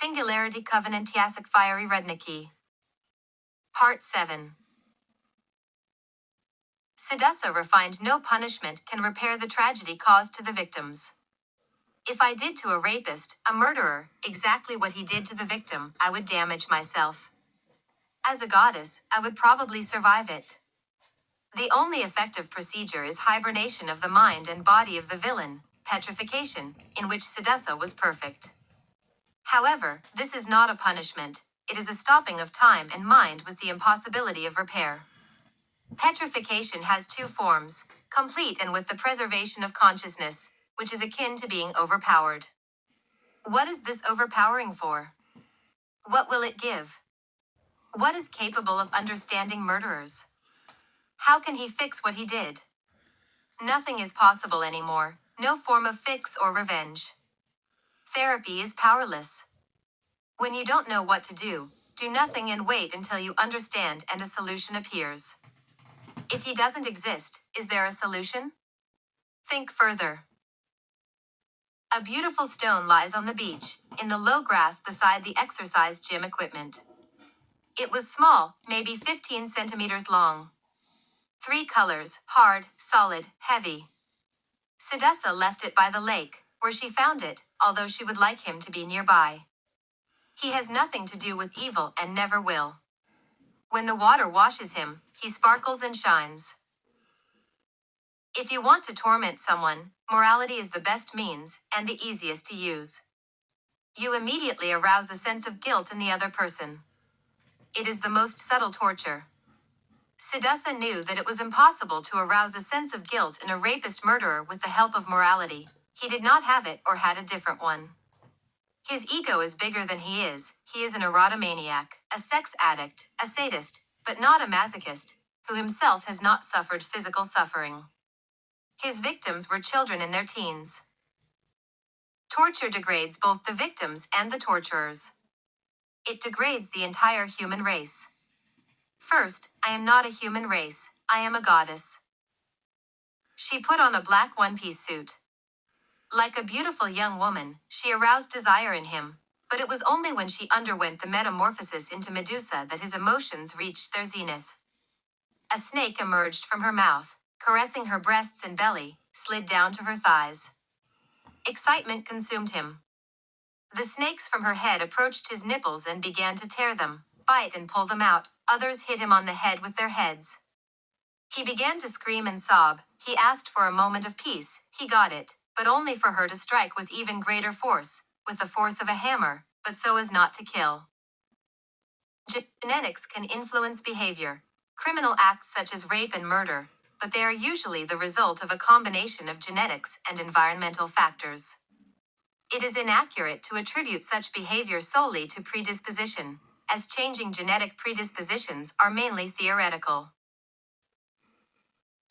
Singularity Covenant Jacek Rudnicki. Part 7. Sedussa refined no punishment can repair the tragedy caused to the victims. If I did to a rapist, a murderer, exactly what he did to the victim, I would damage myself. As a goddess, I would probably survive it. The only effective procedure is hibernation of the mind and body of the villain, petrification, in which Sedussa was perfect. However, this is not a punishment, it is a stopping of time and mind with the impossibility of repair. Petrification has two forms, complete and with the preservation of consciousness, which is akin to being overpowered. What is this overpowering for? What will it give? What is capable of understanding murderers? How can he fix what he did? Nothing is possible anymore, no form of fix or revenge. Therapy is powerless. When you don't know what to do nothing and wait until you understand and a solution appears. If he doesn't exist, is there a solution? Think further. A beautiful stone lies on the beach, in the low grass beside the exercise gym equipment. It was small, maybe 15 centimeters long. 3 colors, hard, solid, heavy. Sedussa left it by the lake, where she found it, although she would like him to be nearby. He has nothing to do with evil and never will. When the water washes him, he sparkles and shines. If you want to torment someone, morality is the best means and the easiest to use. You immediately arouse a sense of guilt in the other person. It is the most subtle torture. Sedussa knew that it was impossible to arouse a sense of guilt in a rapist murderer with the help of morality. He did not have it or had a different one. His ego is bigger than he is an erotomaniac, a sex addict, a sadist, but not a masochist, who himself has not suffered physical suffering. His victims were children in their teens. Torture degrades both the victims and the torturers. It degrades the entire human race. First, I am not a human race, I am a goddess. She put on a black one-piece suit. Like a beautiful young woman, she aroused desire in him, but it was only when she underwent the metamorphosis into Medusa that his emotions reached their zenith. A snake emerged from her mouth, caressing her breasts and belly, slid down to her thighs. Excitement consumed him. The snakes from her head approached his nipples and began to tear them, bite and pull them out. Others hit him on the head with their heads. He began to scream and sob. He asked for a moment of peace. He got it, but only for her to strike with even greater force, with the force of a hammer, but so as not to kill. Genetics can influence behavior. Criminal acts such as rape and murder, but they are usually the result of a combination of genetics and environmental factors. It is inaccurate to attribute such behavior solely to predisposition, as changing genetic predispositions are mainly theoretical.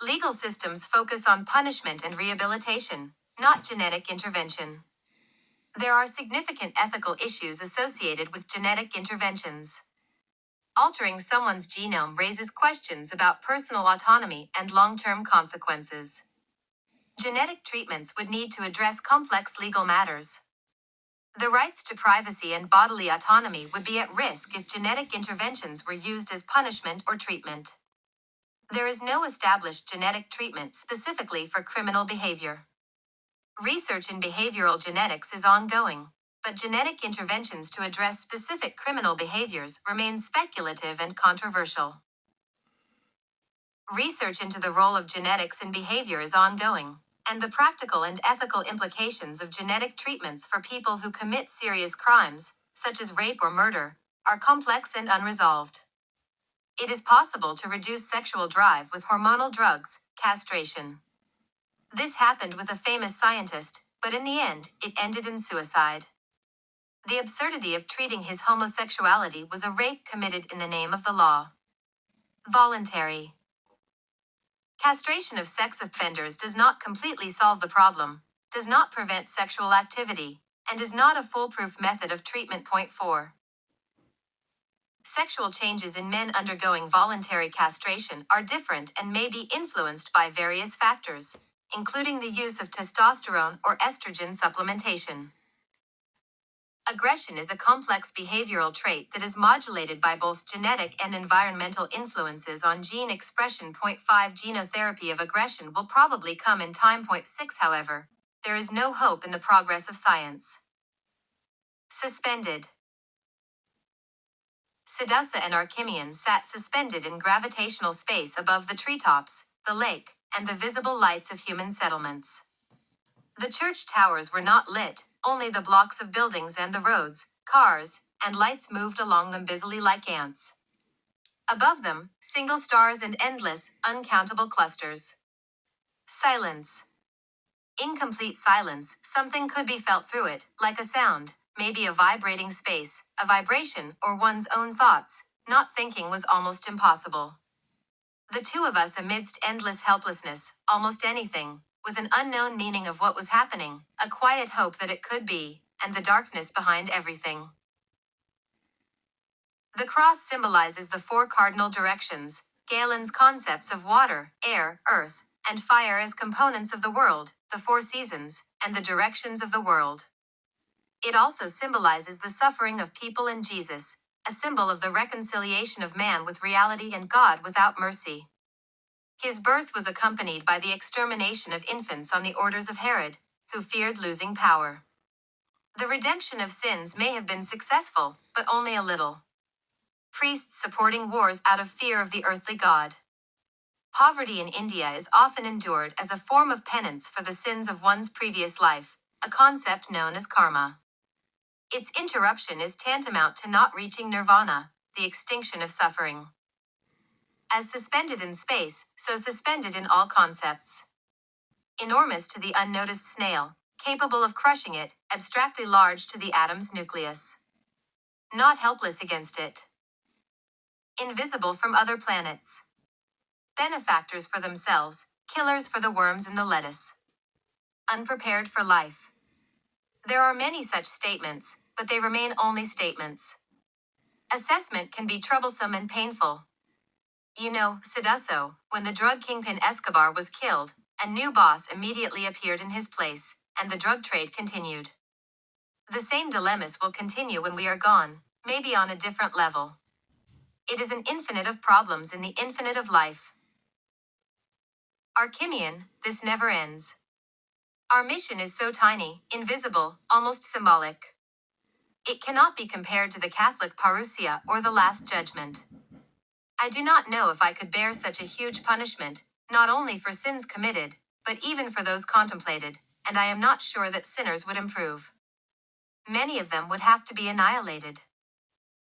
Legal systems focus on punishment and rehabilitation, not genetic intervention. There are significant ethical issues associated with genetic interventions. Altering someone's genome raises questions about personal autonomy and long-term consequences. Genetic treatments would need to address complex legal matters. The rights to privacy and bodily autonomy would be at risk if genetic interventions were used as punishment or treatment. There is no established genetic treatment specifically for criminal behavior. Research in behavioral genetics is ongoing, but genetic interventions to address specific criminal behaviors remain speculative and controversial. Research into the role of genetics in behavior is ongoing, and the practical and ethical implications of genetic treatments for people who commit serious crimes, such as rape or murder, are complex and unresolved. It is possible to reduce sexual drive with hormonal drugs, castration. This happened with a famous scientist, but in the end, it ended in suicide. The absurdity of treating his homosexuality was a rape committed in the name of the law. Voluntary castration of sex offenders does not completely solve the problem, does not prevent sexual activity, and is not a foolproof method of treatment. Point 4. Sexual changes in men undergoing voluntary castration are different and may be influenced by various factors, including the use of testosterone or estrogen supplementation. Aggression is a complex behavioral trait that is modulated by both genetic and environmental influences on gene expression. Point 5 Genotherapy of aggression will probably come in time. Point 6 However, there is no hope in the progress of science. Suspended. Sedussa and Archimeon sat suspended in gravitational space above the treetops, the lake, and the visible lights of human settlements. The church towers were not lit, only the blocks of buildings and the roads, cars, and lights moved along them busily like ants. Above them, single stars and endless, uncountable clusters. Silence. Incomplete silence, something could be felt through it, like a sound, maybe a vibrating space, a vibration, or one's own thoughts. Not thinking was almost impossible. The two of us amidst endless helplessness, almost anything, with an unknown meaning of what was happening, a quiet hope that it could be, and the darkness behind everything. The cross symbolizes the four cardinal directions, Galen's concepts of water, air, earth, and fire as components of the world, the four seasons, and the directions of the world. It also symbolizes the suffering of people in Jesus, a symbol of the reconciliation of man with reality and God without mercy. His birth was accompanied by the extermination of infants on the orders of Herod, who feared losing power. The redemption of sins may have been successful, but only a little. Priests supporting wars out of fear of the earthly god. Poverty in India is often endured as a form of penance for the sins of one's previous life, a concept known as karma. Its interruption is tantamount to not reaching nirvana, the extinction of suffering. As suspended in space, so suspended in all concepts. Enormous to the unnoticed snail, capable of crushing it, abstractly large to the atom's nucleus. Not helpless against it. Invisible from other planets. Benefactors for themselves, killers for the worms in the lettuce. Unprepared for life. There are many such statements, but they remain only statements. Assessment can be troublesome and painful. You know, Sedusso, when the drug kingpin Escobar was killed, a new boss immediately appeared in his place, and the drug trade continued. The same dilemmas will continue when we are gone, maybe on a different level. It is an infinite of problems in the infinite of life. Archimeon, this never ends. Our mission is so tiny, invisible, almost symbolic. It cannot be compared to the Catholic parousia or the Last Judgment. I do not know if I could bear such a huge punishment, not only for sins committed, but even for those contemplated, and I am not sure that sinners would improve. Many of them would have to be annihilated.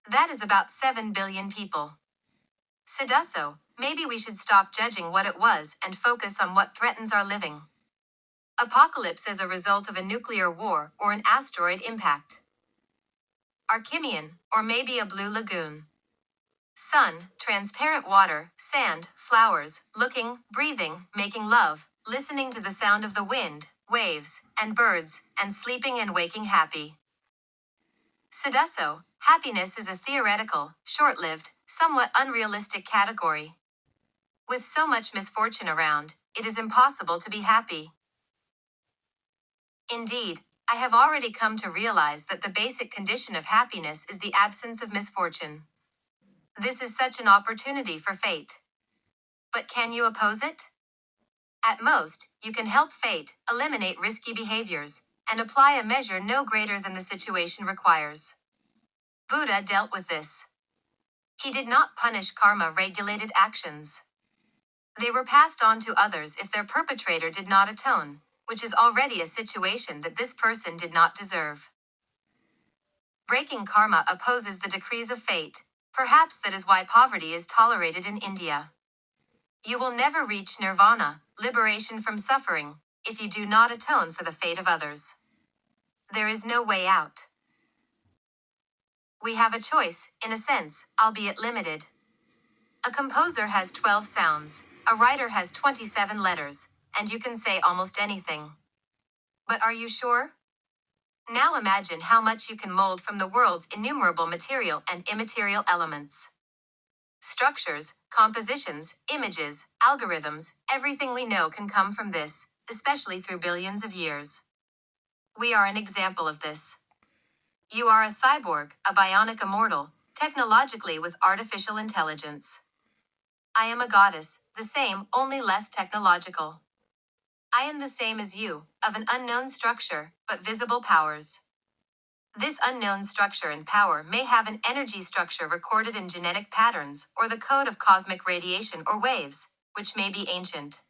That is about 7 billion people. Sedusso, maybe we should stop judging what it was and focus on what threatens our living. Apocalypse as a result of a nuclear war or an asteroid impact. Archimeon, or maybe a blue lagoon. Sun, transparent water, sand, flowers, looking, breathing, making love, listening to the sound of the wind, waves, and birds, and sleeping and waking happy. Sedusso, happiness is a theoretical, short-lived, somewhat unrealistic category. With so much misfortune around, it is impossible to be happy. Indeed, I have already come to realize that the basic condition of happiness is the absence of misfortune. This is such an opportunity for fate. But can you oppose it? At most, you can help fate, eliminate risky behaviors, and apply a measure no greater than the situation requires. Buddha dealt with this. He did not punish karma-regulated actions. They were passed on to others if their perpetrator did not atone, which is already a situation that this person did not deserve. Breaking karma opposes the decrees of fate. Perhaps that is why poverty is tolerated in India. You will never reach nirvana, liberation from suffering, if you do not atone for the fate of others. There is no way out. We have a choice, in a sense, albeit limited. A composer has 12 sounds, a writer has 27 letters, and you can say almost anything. But are you sure? Now imagine how much you can mold from the world's innumerable material and immaterial elements. Structures, compositions, images, algorithms, everything we know can come from this, especially through billions of years. We are an example of this. You are a cyborg, a bionic immortal, technologically with artificial intelligence. I am a goddess, the same, only less technological. I am the same as you, of an unknown structure, but visible powers. This unknown structure and power may have an energy structure recorded in genetic patterns or the code of cosmic radiation or waves, which may be ancient.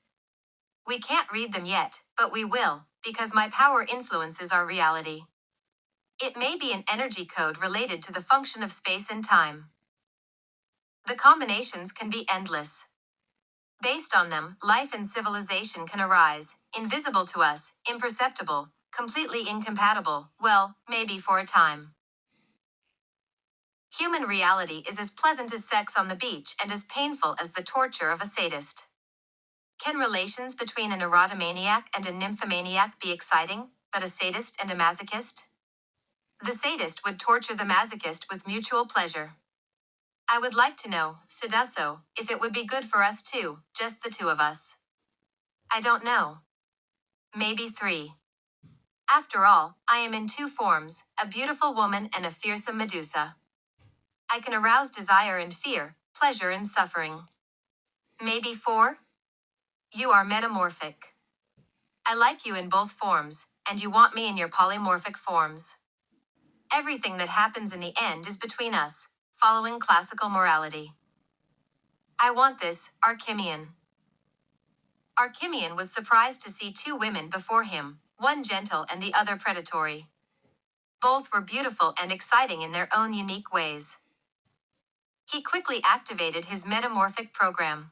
We can't read them yet, but we will, because my power influences our reality. It may be an energy code related to the function of space and time. The combinations can be endless. Based on them, life and civilization can arise, invisible to us, imperceptible, completely incompatible, well, maybe for a time. Human reality is as pleasant as sex on the beach and as painful as the torture of a sadist. Can relations between an erotomaniac and a nymphomaniac be exciting, but a sadist and a masochist? The sadist would torture the masochist with mutual pleasure. I would like to know, Sedusso, if it would be good for us two, just the two of us. I don't know. Maybe three. After all, I am in two forms, a beautiful woman and a fearsome Medusa. I can arouse desire and fear, pleasure and suffering. Maybe four? You are metamorphic. I like you in both forms, and you want me in your polymorphic forms. Everything that happens in the end is between us, following classical morality. I want this, Archimeon. Archimeon was surprised to see two women before him, one gentle and the other predatory. Both were beautiful and exciting in their own unique ways. He quickly activated his metamorphic program.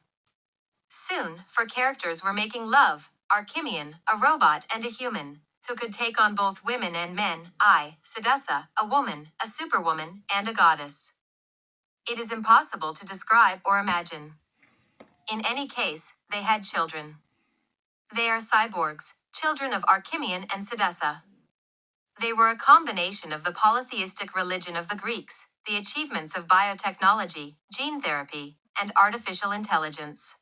Soon, four characters were making love, Archimeon, a robot and a human, who could take on both women and men, I, Sedussa, a woman, a superwoman, and a goddess. It is impossible to describe or imagine. In any case, they had children. They are cyborgs, children of Archimeon and Sedussa. They were a combination of the polytheistic religion of the Greeks, the achievements of biotechnology, gene therapy, and artificial intelligence.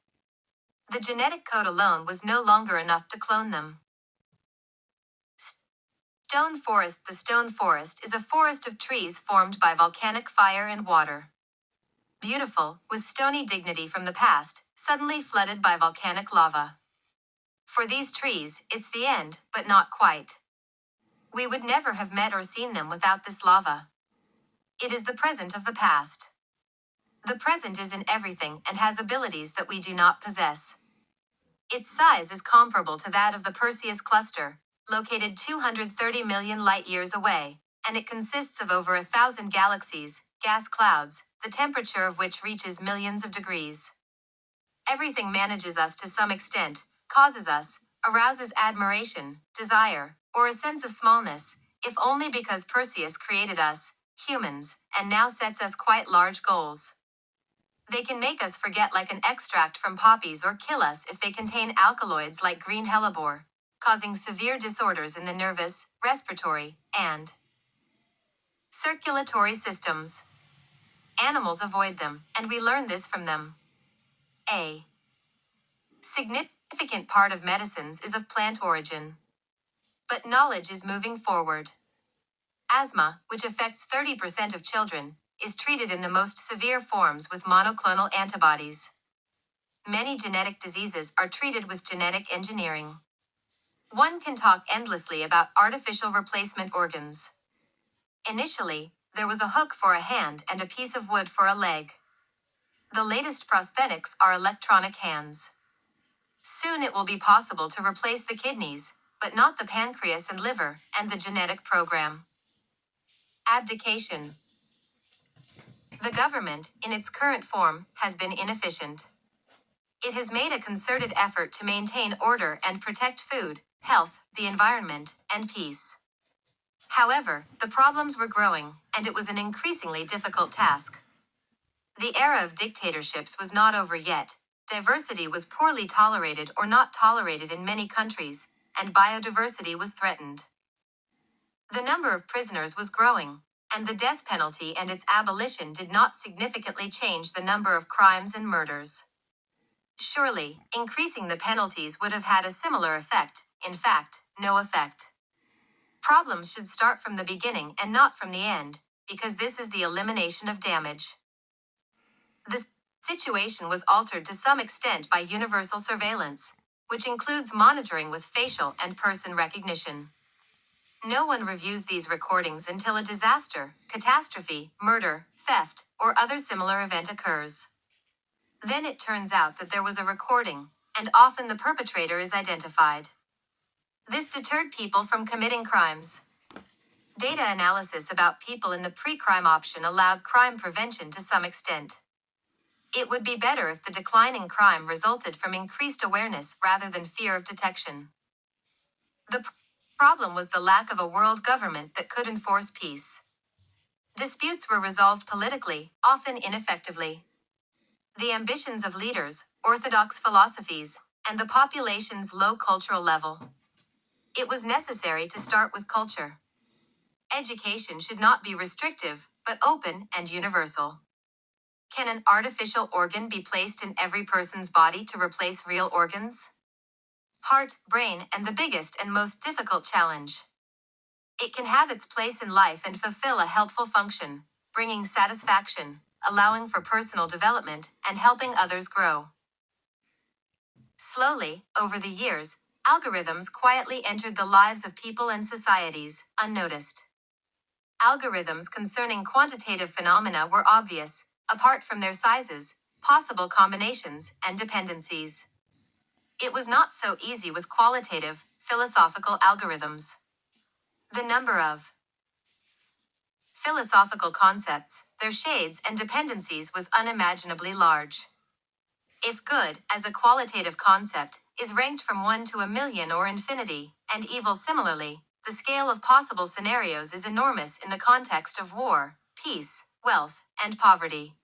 The genetic code alone was no longer enough to clone them. Stone forest. The stone forest is a forest of trees formed by volcanic fire and water. Beautiful, with stony dignity from the past, suddenly flooded by volcanic lava. For these trees, it's the end, but not quite. We would never have met or seen them without this lava. It is the present of the past. The present is in everything and has abilities that we do not possess. Its size is comparable to that of the Perseus cluster, located 230 million light-years away, and it consists of over 1,000 galaxies, gas clouds, the temperature of which reaches millions of degrees. Everything manages us to some extent, causes us, arouses admiration, desire, or a sense of smallness, if only because Perseus created us, humans, and now sets us quite large goals. They can make us forget like an extract from poppies or kill us if they contain alkaloids like green hellebore, causing severe disorders in the nervous, respiratory, and circulatory systems. Animals avoid them, and we learn this from them. A significant part of medicines is of plant origin. But knowledge is moving forward. Asthma, which affects 30% of children, is treated in the most severe forms with monoclonal antibodies. Many genetic diseases are treated with genetic engineering. One can talk endlessly about artificial replacement organs. Initially, there was a hook for a hand and a piece of wood for a leg. The latest prosthetics are electronic hands. Soon it will be possible to replace the kidneys, but not the pancreas and liver, and the genetic program. Abdication. The government, in its current form, has been inefficient. It has made a concerted effort to maintain order and protect food, health, the environment, and peace. However, the problems were growing, and it was an increasingly difficult task. The era of dictatorships was not over yet, diversity was poorly tolerated or not tolerated in many countries, and biodiversity was threatened. The number of prisoners was growing, and the death penalty and its abolition did not significantly change the number of crimes and murders. Surely, increasing the penalties would have had a similar effect, in fact, no effect. Problems should start from the beginning and not from the end, because this is the elimination of damage. The situation was altered to some extent by universal surveillance, which includes monitoring with facial and person recognition. No one reviews these recordings until a disaster, catastrophe, murder, theft, or other similar event occurs. Then it turns out that there was a recording, and often the perpetrator is identified. This deterred people from committing crimes. Data analysis about people in the pre-crime option allowed crime prevention to some extent. It would be better if the decline in crime resulted from increased awareness rather than fear of detection. The problem was the lack of a world government that could enforce peace. Disputes were resolved politically, often ineffectively. The ambitions of leaders, orthodox philosophies, and the population's low cultural level. It was necessary to start with culture. Education should not be restrictive, but open and universal. Can an artificial organ be placed in every person's body to replace real organs? Heart, brain, and the biggest and most difficult challenge. It can have its place in life and fulfill a helpful function, bringing satisfaction, allowing for personal development, and helping others grow. Slowly, over the years, algorithms quietly entered the lives of people and societies, unnoticed. Algorithms concerning quantitative phenomena were obvious, apart from their sizes, possible combinations, and dependencies. It was not so easy with qualitative, philosophical algorithms. The number of philosophical concepts, their shades and dependencies was unimaginably large. If good, as a qualitative concept, is ranked from 1 to 1,000,000 or infinity, and evil similarly, the scale of possible scenarios is enormous in the context of war, peace, wealth, and poverty.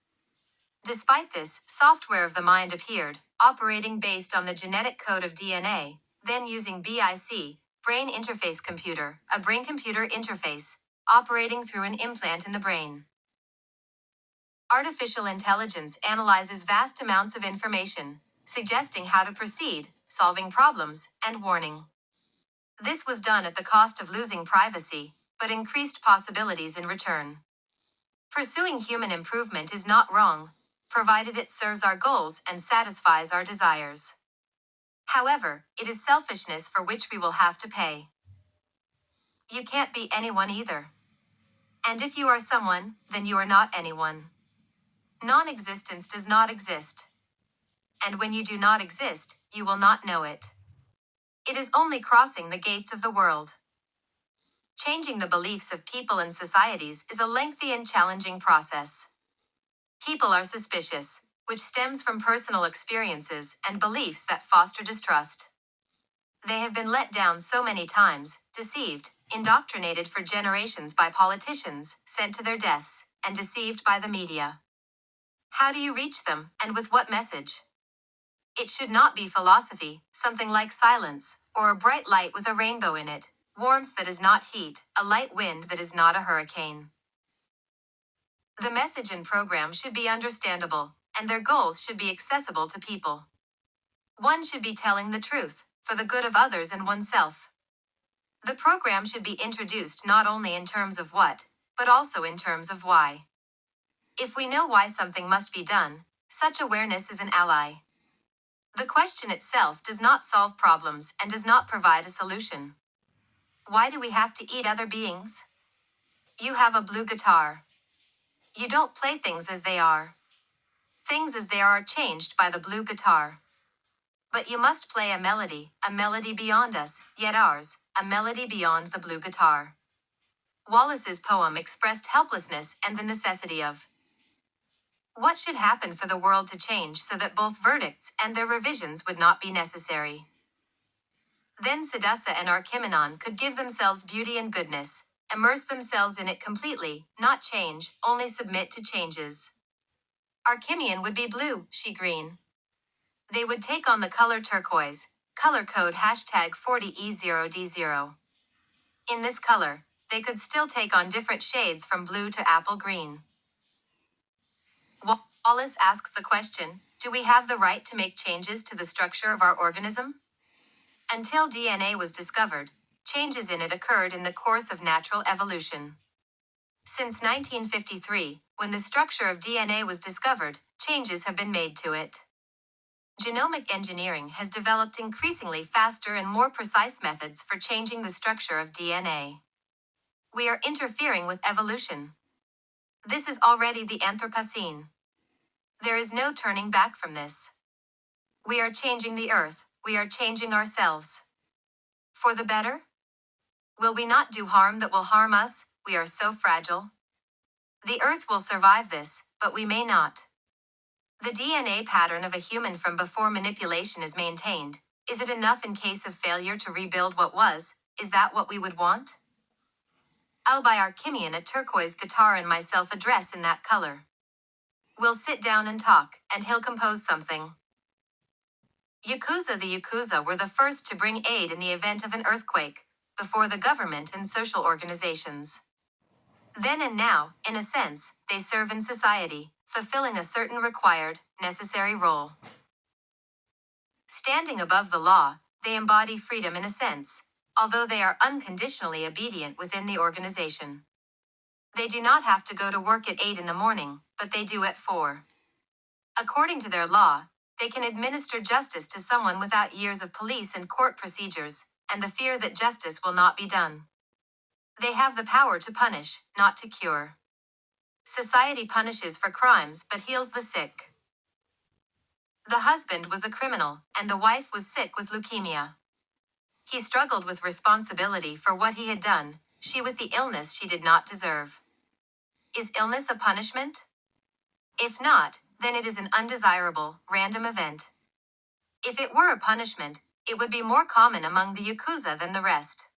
Despite this, software of the mind appeared, operating based on the genetic code of DNA, then using BIC, brain interface computer, a brain-computer interface, operating through an implant in the brain. Artificial intelligence analyzes vast amounts of information, suggesting how to proceed, solving problems, and warning. This was done at the cost of losing privacy, but increased possibilities in return. Pursuing human improvement is not wrong, provided it serves our goals and satisfies our desires. However, it is selfishness for which we will have to pay. You can't be anyone either. And if you are someone, then you are not anyone. Non-existence does not exist. And when you do not exist, you will not know it. It is only crossing the gates of the world. Changing the beliefs of people and societies is a lengthy and challenging process. People are suspicious, which stems from personal experiences and beliefs that foster distrust. They have been let down so many times, deceived, indoctrinated for generations by politicians, sent to their deaths, and deceived by the media. How do you reach them, and with what message? It should not be philosophy, something like silence, or a bright light with a rainbow in it, warmth that is not heat, a light wind that is not a hurricane. The message and program should be understandable, and their goals should be accessible to people. One should be telling the truth, for the good of others and oneself. The program should be introduced not only in terms of what, but also in terms of why. If we know why something must be done, such awareness is an ally. The question itself does not solve problems and does not provide a solution. Why do we have to eat other beings? You have a blue guitar. You don't play things as they are. Things as they are changed by the blue guitar. But you must play a melody beyond us, yet ours, a melody beyond the blue guitar. Wallace's poem expressed helplessness and the necessity of. What should happen for the world to change so that both verdicts and their revisions would not be necessary? Then Sedussa and Archimeon could give themselves beauty and goodness, immerse themselves in it completely, not change, only submit to changes. Archimeon would be blue, she green. They would take on the color turquoise, color code #40E0D0. In this color, they could still take on different shades from blue to apple green. Wallace asks the question, do we have the right to make changes to the structure of our organism? Until DNA was discovered, Changes in it occurred in the course of natural evolution. Since 1953, when the structure of DNA was discovered, changes have been made to it. Genomic engineering has developed increasingly faster and more precise methods for changing the structure of DNA. We are interfering with evolution. This is already the Anthropocene. There is no turning back from this. We are changing the earth, we are changing ourselves. For the better? Will we not do harm that will harm us? We are so fragile. The earth will survive this, but we may not. The DNA pattern of a human from before manipulation is maintained. Is it enough in case of failure to rebuild what was? Is that what we would want? I'll buy Archimeon a turquoise guitar and myself a dress in that color. We'll sit down and talk, and he'll compose something. The Yakuza were the first to bring aid in the event of an earthquake, before the government and social organizations. Then and now, in a sense, they serve in society, fulfilling a certain required, necessary role. Standing above the law, they embody freedom in a sense, although they are unconditionally obedient within the organization. They do not have to go to work at 8 in the morning, but they do at 4. According to their law, they can administer justice to someone without years of police and court procedures, and the fear that justice will not be done. They have the power to punish, not to cure. Society punishes for crimes but heals the sick. The husband was a criminal, and the wife was sick with leukemia. He struggled with responsibility for what he had done, she with the illness she did not deserve. Is illness a punishment? If not, then it is an undesirable, random event. If it were a punishment, it would be more common among the Yakuza than the rest.